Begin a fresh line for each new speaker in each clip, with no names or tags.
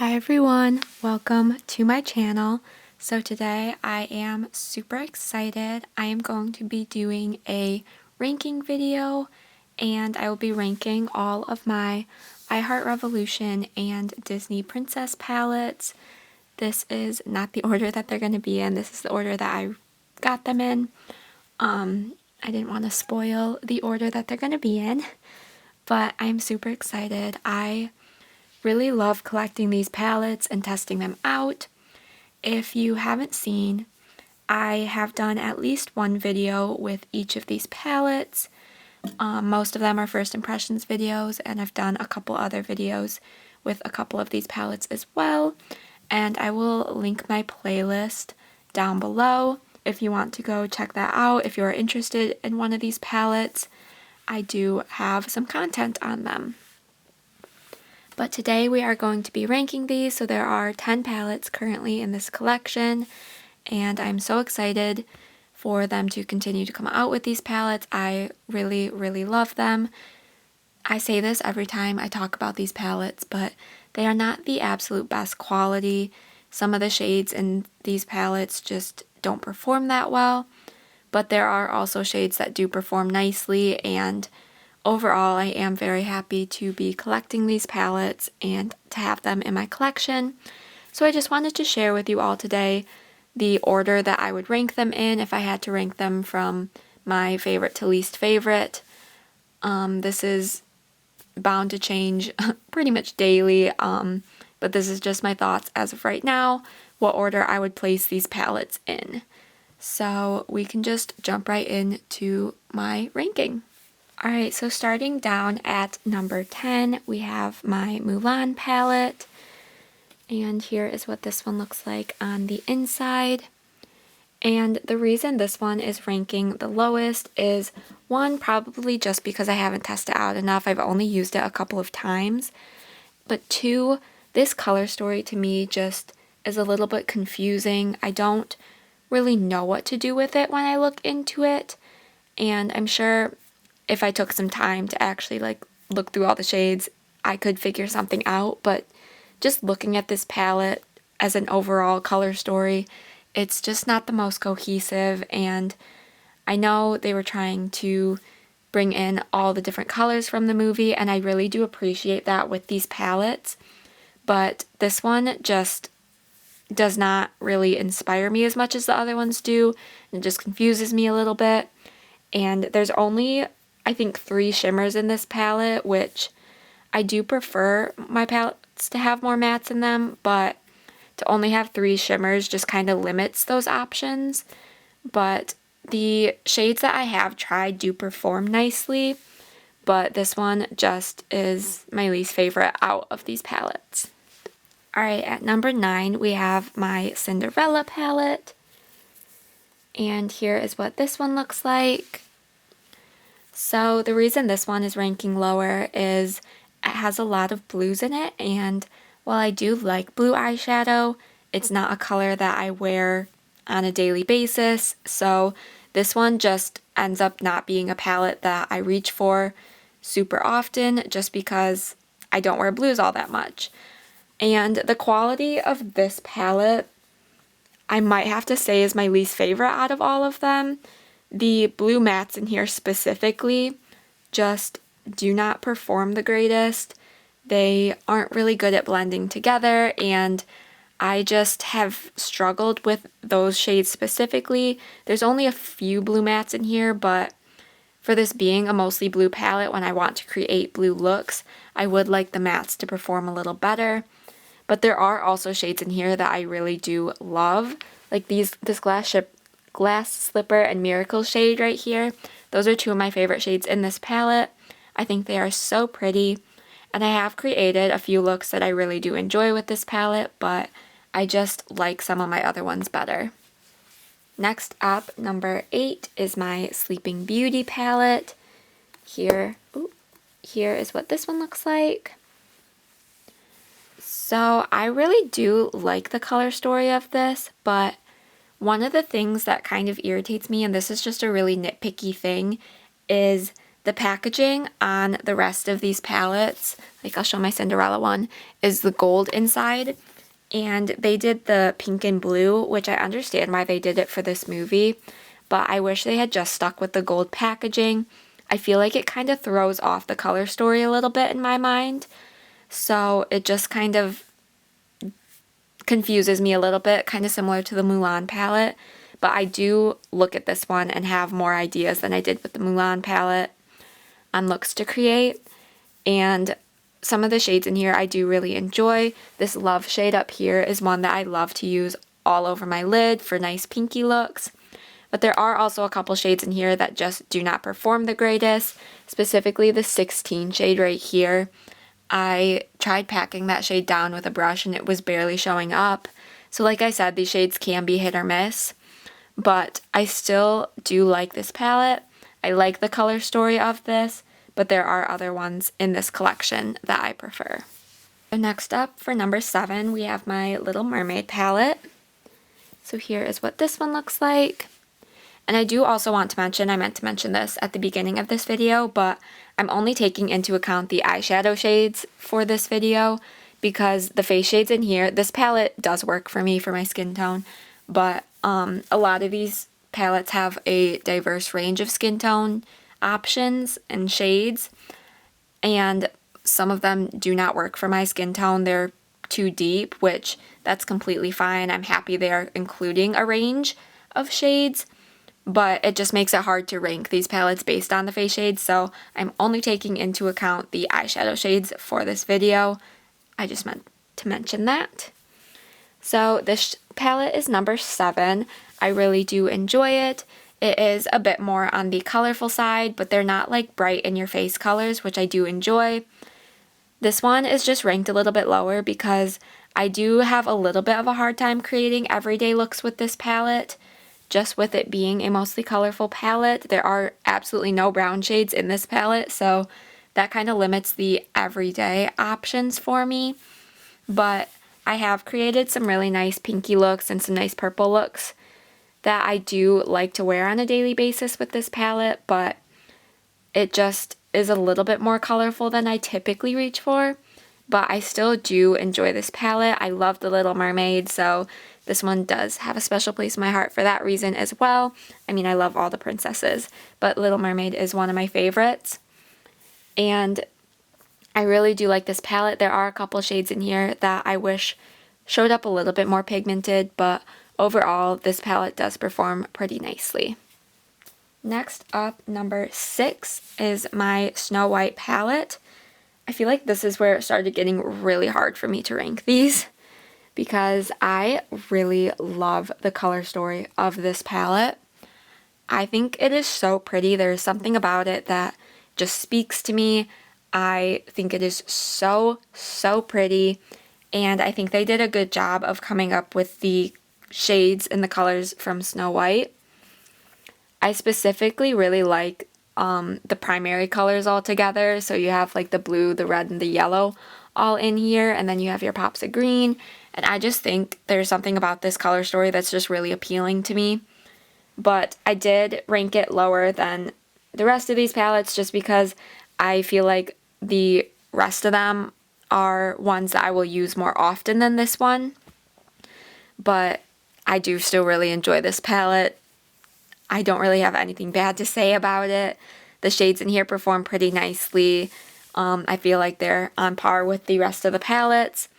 Hi everyone, welcome to my channel. So today I am super excited. I am going to be doing a ranking video and I will be ranking all of my iHeart Revolution and Disney Princess palettes. This is not the order that they're going to be in. This is the order that I got them in. I didn't want to spoil the order that they're going to be in, but I'm super excited. I really love collecting these palettes and testing them out. If you haven't seen, I have done at least one video with each of these palettes. Most of them are first impressions videos, and I've done a couple other videos with a couple of these palettes as well. And I will link my playlist down below if you want to go check that out. If you're interested in one of these palettes, I do have some content on them. But today we are going to be ranking these, so there are 10 palettes currently in this collection, and I'm so excited for them to continue to come out with these palettes. I really, really love them. I say this every time I talk about these palettes, but they are not the absolute best quality. Some of the shades in these palettes just don't perform that well, but there are also shades that do perform nicely, and overall, I am very happy to be collecting these palettes and to have them in my collection. So I just wanted to share with you all today the order that I would rank them in if I had to rank them from my favorite to least favorite. This is bound to change pretty much daily, but this is just my thoughts as of right now, what order I would place these palettes in. So we can just jump right into my ranking. Alright, so starting down at number 10, we have my Mulan palette. And here is what this one looks like on the inside. And the reason this one is ranking the lowest is, one, probably just because I haven't tested it out enough. I've only used it a couple of times. But two, this color story to me just is a little bit confusing. I don't really know what to do with it when I look into it. And I'm sure if I took some time to actually look through all the shades, I could figure something out, but just looking at this palette as an overall color story, it's just not the most cohesive, and I know they were trying to bring in all the different colors from the movie, and I really do appreciate that with these palettes, but this one just does not really inspire me as much as the other ones do, and it just confuses me a little bit. And there's only, I think, 3 shimmers in this palette, which I do prefer my palettes to have more mattes in them, but to only have 3 shimmers just kind of limits those options. But the shades that I have tried do perform nicely, but this one just is my least favorite out of these palettes. Alright, at number 9 we have my Cinderella palette, and here is what this one looks like. So the reason this one is ranking lower is it has a lot of blues in it, and while I do like blue eyeshadow, it's not a color that I wear on a daily basis, so this one just ends up not being a palette that I reach for super often just because I don't wear blues all that much. And the quality of this palette, I might have to say, is my least favorite out of all of them. The blue mattes in here specifically just do not perform the greatest. They aren't really good at blending together, and I just have struggled with those shades specifically. There's only a few blue mattes in here, but for this being a mostly blue palette, when I want to create blue looks, I would like the mattes to perform a little better. But there are also shades in here that I really do love, like this Glass Slipper and Miracle shade right here. Those are 2 of my favorite shades in this palette. I think they are so pretty, and I have created a few looks that I really do enjoy with this palette, but I just like some of my other ones better. Next up, number 8 is my Sleeping Beauty palette. Here is what this one looks like. So I really do like the color story of this, but one of the things that kind of irritates me, and this is just a really nitpicky thing, is The packaging on the rest of these palettes, like I'll show my Cinderella one, is the gold inside. And they did the pink and blue, which I understand why they did it for this movie, but I wish they had just stuck with the gold packaging. I feel like it kind of throws off the color story a little bit in my mind, so it just kind of confuses me a little bit, kind of similar to the Mulan palette, but I do look at this one and have more ideas than I did with the Mulan palette on looks to create, and some of the shades in here I do really enjoy. This Love shade up here is one that I love to use all over my lid for nice pinky looks. But there are also a couple shades in here that just do not perform the greatest, specifically the 16 shade right here. I tried packing that shade down with a brush and it was barely showing up. So like I said, these shades can be hit or miss, but I still do like this palette. I like the color story of this, but there are other ones in this collection that I prefer. So next up, for number 7, we have my Little Mermaid palette. So here is what this one looks like. And I do also want to mention, I meant to mention this at the beginning of this video, but I'm only taking into account the eyeshadow shades for this video because the face shades in here, this palette does work for me for my skin tone, but a lot of these palettes have a diverse range of skin tone options and shades, and some of them do not work for my skin tone. They're too deep, which that's completely fine. I'm happy they're including a range of shades, but it just makes it hard to rank these palettes based on the face shades, so I'm only taking into account the eyeshadow shades for this video. I just meant to mention that. So this palette is number 7. I really do enjoy it. It is a bit more on the colorful side, but they're not like bright in your face colors, which I do enjoy. This one is just ranked a little bit lower because I do have a little bit of a hard time creating everyday looks with this palette. Just with it being a mostly colorful palette, there are absolutely no brown shades in this palette, so that kind of limits the everyday options for me. But I have created some really nice pinky looks and some nice purple looks that I do like to wear on a daily basis with this palette, but it just is a little bit more colorful than I typically reach for. But I still do enjoy this palette. I love the Little Mermaid, so this one does have a special place in my heart for that reason as well. I mean, I love all the princesses, but Little Mermaid is one of my favorites. And I really do like this palette. There are a couple shades in here that I wish showed up a little bit more pigmented, but overall, this palette does perform pretty nicely. Next up, number 6 is my Snow White palette. I feel like this is where it started getting really hard for me to rank these because I really love the color story of this palette. I think it is so pretty. There's something about it that just speaks to me. I think it is so, so pretty, and I think they did a good job of coming up with the shades and the colors from Snow White. I specifically really like the primary colors all together. So you have like the blue, the red, and the yellow all in here, and then you have your pops of green. And I just think there's something about this color story that's just really appealing to me. But I did rank it lower than the rest of these palettes just because I feel like the rest of them are ones that I will use more often than this one. But I do still really enjoy this palette. I don't really have anything bad to say about it. The shades in here perform pretty nicely. I feel like they're on par with the rest of the palettes.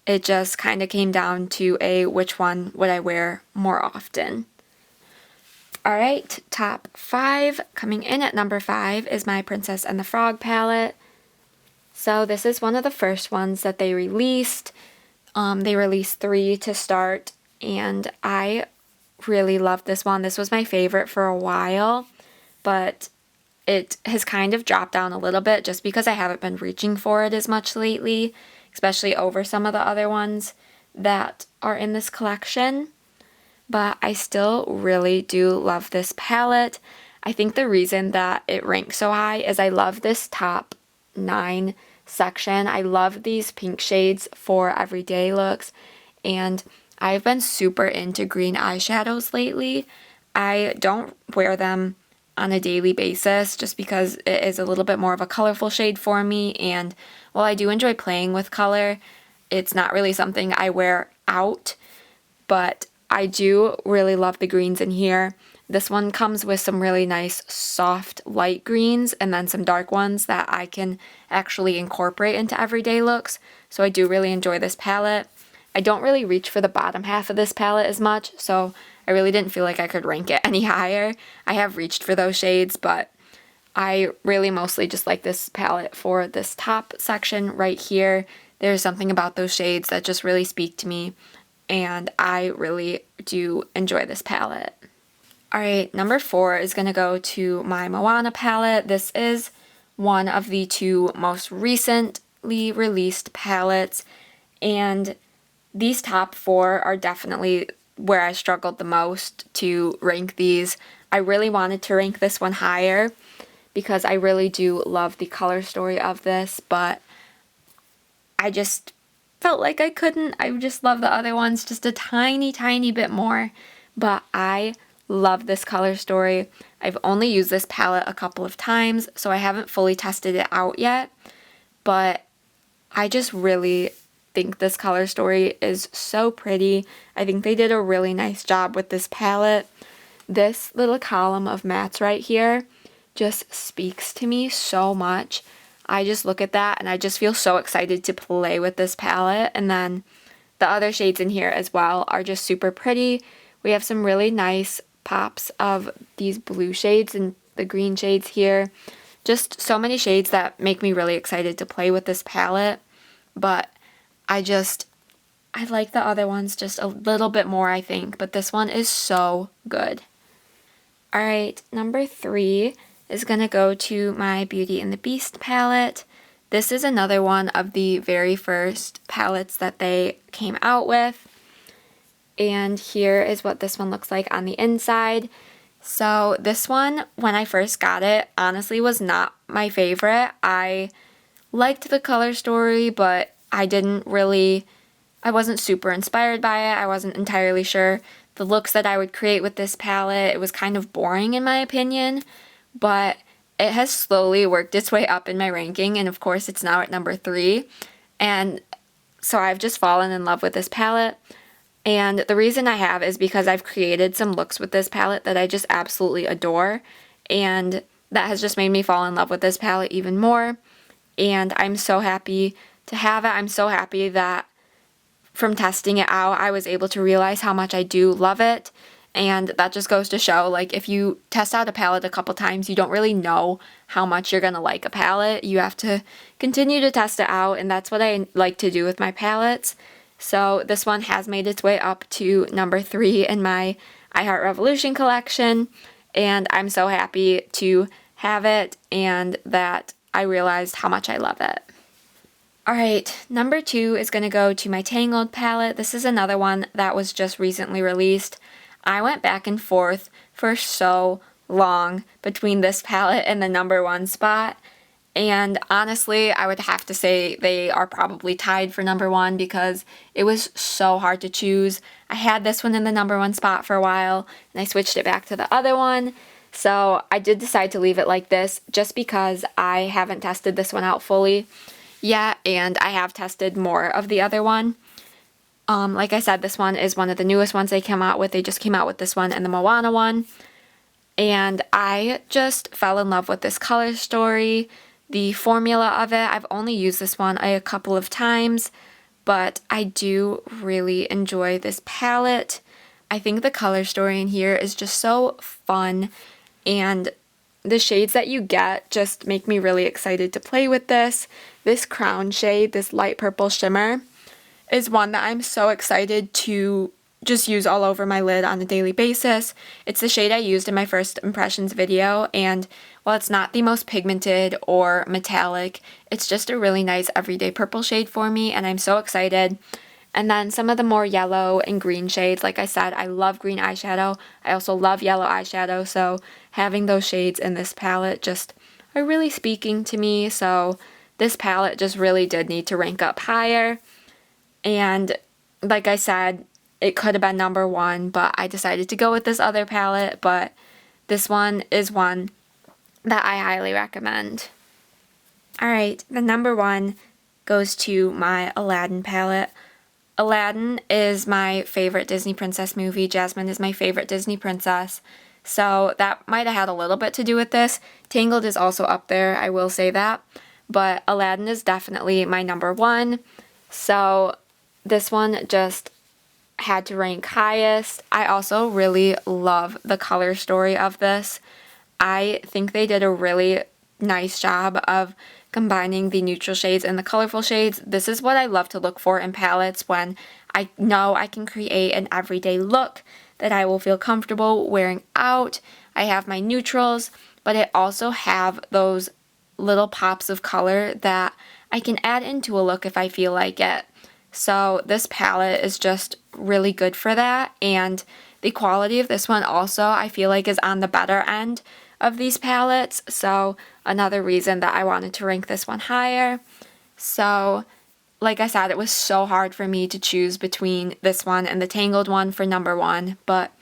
It just kind of came down to which one would I wear more often. Alright, top 5. Coming in at number 5 is my Princess and the Frog palette. So this is one of the first ones that they released. They released 3 to start, and I really love this one. This was my favorite for a while, but it has kind of dropped down a little bit just because I haven't been reaching for it as much lately, especially over some of the other ones that are in this collection. But I still really do love this palette. I think the reason that it ranks so high is I love this top 9 section. I love these pink shades for everyday looks, and I've been super into green eyeshadows lately. I don't wear them on a daily basis just because it is a little bit more of a colorful shade for me, and while I do enjoy playing with color, it's not really something I wear out, but I do really love the greens in here. This one comes with some really nice soft light greens and then some dark ones that I can actually incorporate into everyday looks, so I do really enjoy this palette. I don't really reach for the bottom half of this palette as much, so I really didn't feel like I could rank it any higher. I have reached for those shades, but I really mostly just like this palette for this top section right here. There's something about those shades that just really speak to me, and I really do enjoy this palette. Alright, number 4 is going to go to my Moana palette. This is one of the 2 most recently released palettes, and these top 4 are definitely where I struggled the most to rank these. I really wanted to rank this one higher because I really do love the color story of this, but I just felt like I couldn't. I just love the other ones just a tiny bit more, but I love this color story. I've only used this palette a couple of times, so I haven't fully tested it out yet, but I just really think this color story is so pretty. I think they did a really nice job with this palette. This little column of mattes right here just speaks to me so much. I just look at that and I just feel so excited to play with this palette. And then the other shades in here as well are just super pretty. We have some really nice pops of these blue shades and the green shades here. Just so many shades that make me really excited to play with this palette. But I like the other ones just a little bit more, I think. But this one is so good. Alright, number 3 is going to go to my Beauty and the Beast palette. This is another one of the very first palettes that they came out with. And here is what this one looks like on the inside. So this one, when I first got it, honestly was not my favorite. I liked the color story, but I wasn't super inspired by it. I wasn't entirely sure the looks that I would create with this palette. It was kind of boring in my opinion, but it has slowly worked its way up in my ranking, and of course it's now at number 3. And so I've just fallen in love with this palette. And the reason I have is because I've created some looks with this palette that I just absolutely adore, and that has just made me fall in love with this palette even more, and I'm so happy to have it. I'm so happy that from testing it out, I was able to realize how much I do love it, and that just goes to show, like, if you test out a palette a couple times, you don't really know how much you're gonna like a palette. You have to continue to test it out, and that's what I like to do with my palettes. So this one has made its way up to number 3 in my I Heart Revolution collection, and I'm so happy to have it and that I realized how much I love it. Alright, number 2 is going to go to my Tangled palette. This is another one that was just recently released. I went back and forth for so long between this palette and the number 1 spot. And honestly, I would have to say they are probably tied for number 1 because it was so hard to choose. I had this one in the number 1 spot for a while, and I switched it back to the other one. So I did decide to leave it like this just because I haven't tested this one out fully yet, and I have tested more of the other one. Like I said, this one is one of the newest ones they came out with. They just came out with this one and the Moana one. And I just fell in love with this color story. The formula of it, I've only used this one a couple of times, but I do really enjoy this palette. I think the color story in here is just so fun, and the shades that you get just make me really excited to play with this. This crown shade, this light purple shimmer, is one that I'm so excited to just use all over my lid on a daily basis. It's the shade I used in my first impressions video, and while it's not the most pigmented or metallic, it's just a really nice everyday purple shade for me, and I'm so excited. And then some of the more yellow and green shades, like I said, I love green eyeshadow. I also love yellow eyeshadow, so having those shades in this palette just are really speaking to me, so this palette just really did need to rank up higher. And like I said, it could have been number 1, but I decided to go with this other palette. But this one is one that I highly recommend. Alright, the number 1 goes to my Aladdin palette. Aladdin is my favorite Disney princess movie. Jasmine is my favorite Disney princess. So that might have had a little bit to do with this. Tangled is also up there, I will say that. But Aladdin is definitely my number 1. So this one just had to rank highest. I also really love the color story of this. I think they did a really nice job of combining the neutral shades and the colorful shades. This is what I love to look for in palettes when I know I can create an everyday look that I will feel comfortable wearing out. I have my neutrals, but I also have those little pops of color that I can add into a look if I feel like it. So this palette is just really good for that, and the quality of this one also I feel like is on the better end of these palettes, so another reason that I wanted to rank this one higher. So like I said, it was so hard for me to choose between this one and the Tangled one for number 1, but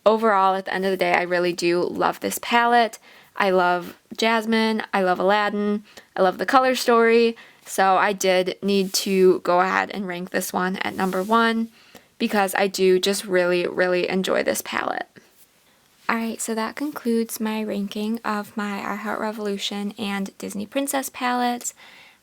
overall at the end of the day I really do love this palette. I love Jasmine, I love Aladdin, I love the color story, so I did need to go ahead and rank this one at number 1 because I do just really, really enjoy this palette. Alright, so that concludes my ranking of my I Heart Revolution and Disney Princess palettes.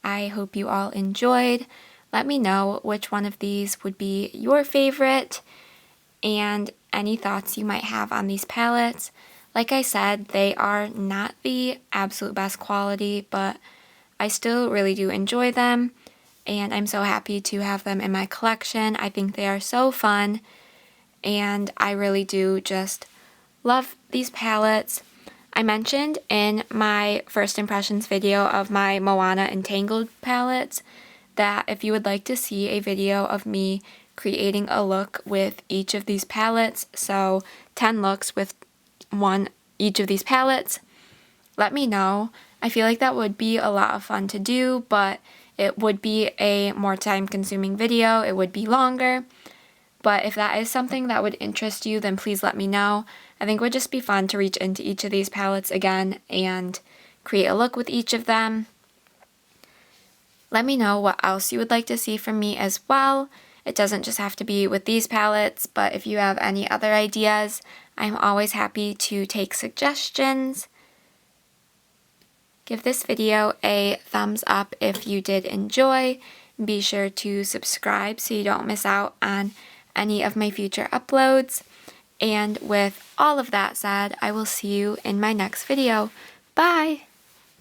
I hope you all enjoyed. Let me know which one of these would be your favorite and any thoughts you might have on these palettes. Like I said, they are not the absolute best quality, but I still really do enjoy them, and I'm so happy to have them in my collection. I think they are so fun, and I really do just love these palettes. I mentioned in my first impressions video of my Moana and Tangled palettes that if you would like to see a video of me creating a look with each of these palettes, so 10 looks with each of these palettes, let me know. I feel like that would be a lot of fun to do, but it would be a more time-consuming video. It would be longer. But if that is something that would interest you, then please let me know. I think it would just be fun to reach into each of these palettes again and create a look with each of them. Let me know what else you would like to see from me as well. It doesn't just have to be with these palettes, but if you have any other ideas, I'm always happy to take suggestions. Give this video a thumbs up if you did enjoy. Be sure to subscribe so you don't miss out on any of my future uploads. And with all of that said, I will see you in my next video. Bye!